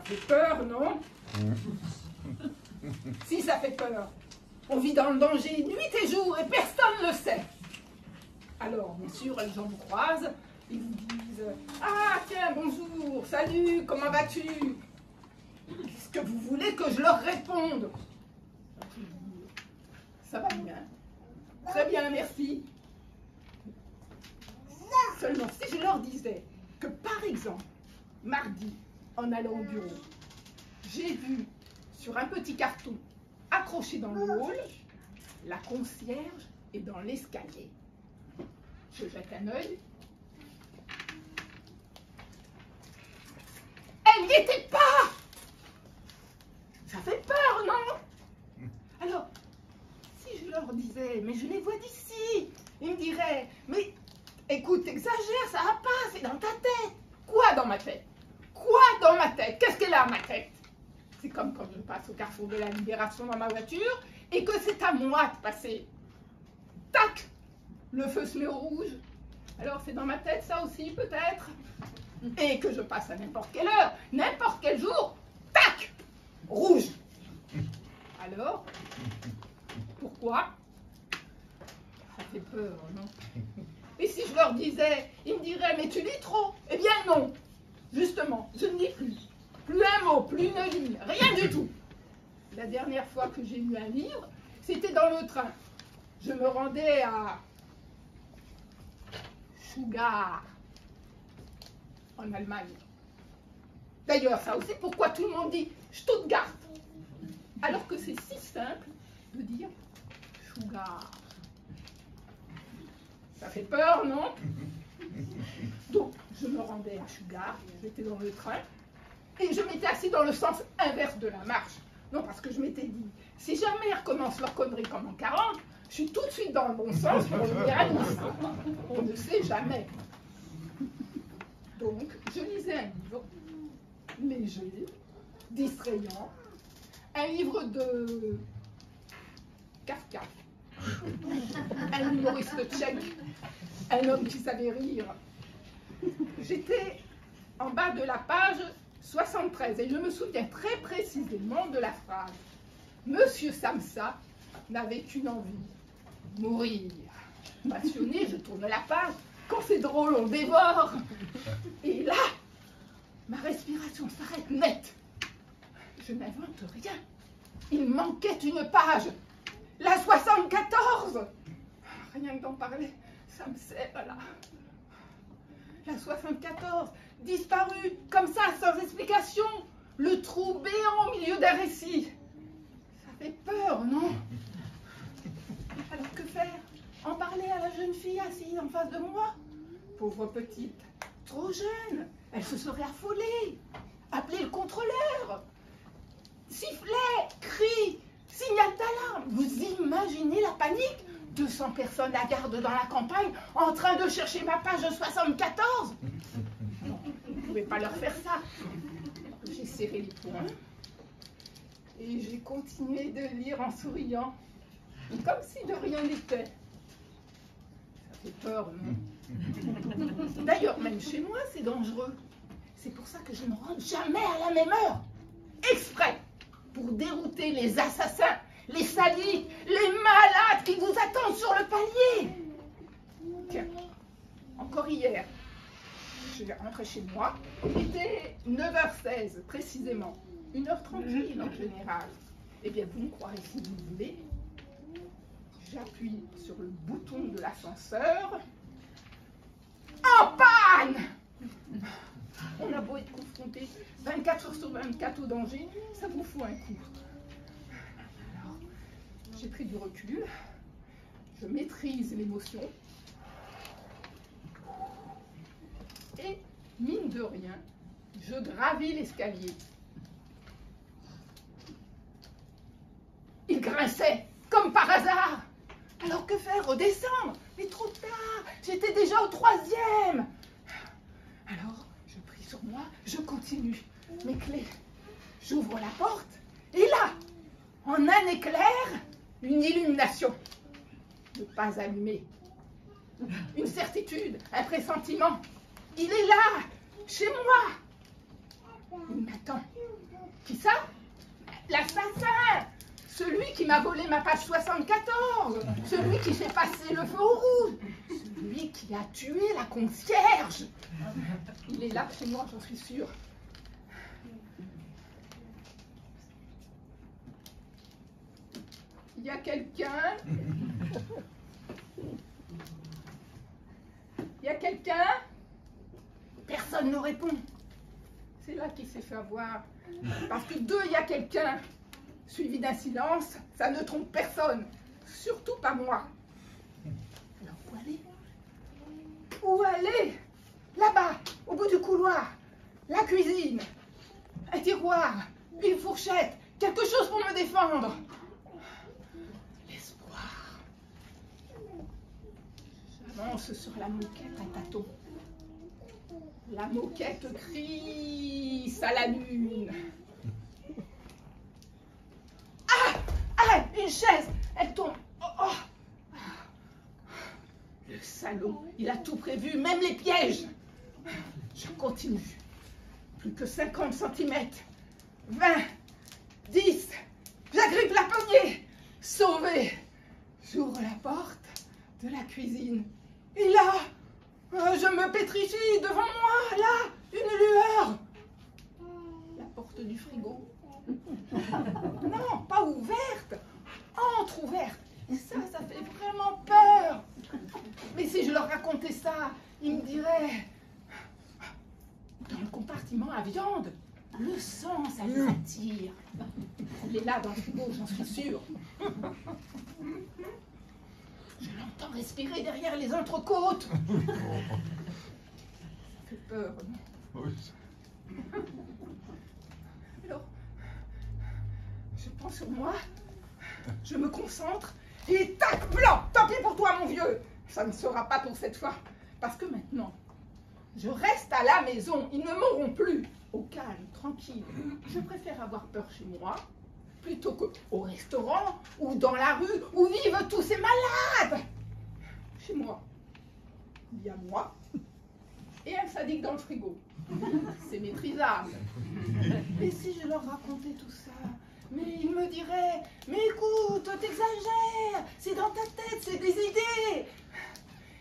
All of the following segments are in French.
fait peur, non? Si, ça fait peur. On vit dans le danger nuit et jour et personne ne le sait. Alors, bien sûr, les gens vous croisent, ils vous disent « Ah, tiens, bonjour, salut, comment vas-tu » Qu'est-ce que vous voulez que je leur réponde? Ça va bien. Très bien, merci. Seulement, si je leur disais que, par exemple, mardi, en allant au bureau, j'ai vu sur un petit carton accroché dans le hall, la concierge est dans l'escalier. Je jette un œil. Elle n'y était pas! Ça fait peur, non? Alors, si je leur disais, mais je les vois d'ici, ils me diraient, mais écoute, t'exagères, ça va pas, c'est dans ta tête. Quoi dans ma tête? Quoi dans ma tête? Qu'est-ce qu'elle a à ma tête? C'est comme quand je passe au carrefour de la Libération dans ma voiture et que c'est à moi de passer. Tac! Le feu se met au rouge. Alors c'est dans ma tête ça aussi peut-être? Et que je passe à n'importe quelle heure, n'importe quel jour, tac! Rouge! Alors? Pourquoi? Ça fait peur, non? Et si je leur disais, ils me diraient, mais tu lis trop? Eh bien non! Justement, je ne lis plus. Plus un mot, plus une ligne, rien du tout. La dernière fois que j'ai lu un livre, c'était dans le train. Je me rendais à Stuttgart, en Allemagne. D'ailleurs, ça aussi, pourquoi tout le monde dit Stuttgart, alors que c'est si simple de dire Stuttgart. Ça fait peur, non? Donc, je me rendais à Stuttgart, j'étais dans le train, et je m'étais assis dans le sens inverse de la marche. Non, parce que je m'étais dit, si jamais ils recommencent leur connerie comme en 40, je suis tout de suite dans le bon sens pour venir à Nice. On ne sait jamais. Donc, je lisais un livre léger, distrayant, un livre de Kafka, un humoriste tchèque, un homme qui savait rire. J'étais en bas de la page 73 et je me souviens très précisément de la phrase. Monsieur Samsa n'avait qu'une envie, mourir. Passionné, je tourne la page. Quand c'est drôle, on dévore. Et là, ma respiration s'arrête net. Je n'invente rien. Il manquait une page. La 74. Rien que d'en parler, ça me serre là. La 74, disparue, comme ça, sans explication. Le trou béant au milieu d'un récit. Ça fait peur, non? Alors que faire? En parler à la jeune fille assise en face de moi? Pauvre petite, trop jeune, elle se serait affolée. Appeler le contrôleur. Sifflet, cri, signal d'alarme. Vous imaginez la panique? 200 personnes à garde dans la campagne en train de chercher ma page 74. Non, vous ne pouvez pas leur faire ça. J'ai serré les poings et j'ai continué de lire en souriant, comme si de rien n'était. Ça fait peur, non? D'ailleurs, même chez moi, c'est dangereux. C'est pour ça que je ne rentre jamais à la même heure. Exprès, pour dérouter les assassins, les sadiques, les malades qui vous attendent sur le palier. Tiens, encore hier, je vais rentrer chez moi. Il était 9h16 précisément. 1h tranquille en général. Eh bien, vous me croirez si vous voulez. J'appuie sur le bouton de l'ascenseur. En panne! On a beau être confronté 24 heures sur 24 au danger, ça vous fout un coup. Alors, j'ai pris du recul, je maîtrise l'émotion, et mine de rien, je gravis l'escalier. Il grinçait, comme par hasard. Alors que faire? Redescendre? Mais trop tard, j'étais déjà au 3e. Alors, je prie sur moi, je continue. Mes clés, j'ouvre la porte, et là, en un éclair, une illumination. Ne pas allumer. Une certitude, un pressentiment. Il est là, chez moi. Il m'attend. Qui ça? L'assassin! Celui qui m'a volé ma page 74! Celui qui fait passer le feu rouge! Celui qui a tué la concierge! Il est là chez moi, j'en suis sûre. Il y a quelqu'un? Il y a quelqu'un? Personne ne répond. C'est là qu'il s'est fait avoir. Parce que il y a quelqu'un, suivi d'un silence, ça ne trompe personne. Surtout pas moi. Alors où aller? Où aller? Là-bas, au bout du couloir. La cuisine. Un tiroir. Une fourchette. Quelque chose pour me défendre. L'espoir. J'avance sur la moquette à tâtons. La moquette crie à la lune. Ah! Ah! Une chaise! Elle tombe. Oh, oh. Le salaud, il a tout prévu, même les pièges. Je continue. Plus que 50 cm. 20. 10. J'agrippe la poignée. Sauvé. J'ouvre la porte de la cuisine. Et là, je me pétrifie devant moi, là, une lueur. La porte du frigo. Non, pas ouverte, entrouverte. Et ça fait vraiment peur. Mais si je leur racontais ça, ils me diraient, dans le compartiment à viande, le sang, ça les attire. Il est là dans le frigo, j'en suis sûre. Je l'entends respirer derrière les entrecôtes. Ça fait peur, non? Oui. Alors, je prends sur moi, je me concentre et tac, blanc. Tant pis pour toi, mon vieux. Ça ne sera pas pour cette fois. Parce que maintenant, je reste à la maison. Ils ne m'auront plus. Au calme, tranquille. Je préfère avoir peur chez moi plutôt qu'au restaurant ou dans la rue où vivent tous ces malades. Chez moi, il y a moi et un sadique dans le frigo. C'est maîtrisable. Et si je leur racontais tout ça, mais ils me diraient, mais écoute, t'exagères, c'est dans ta tête, c'est des idées.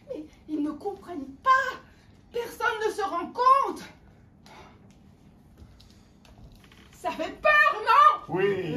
Mais ils ne comprennent pas. Personne ne se rend compte. Ça fait peur, non? Oui.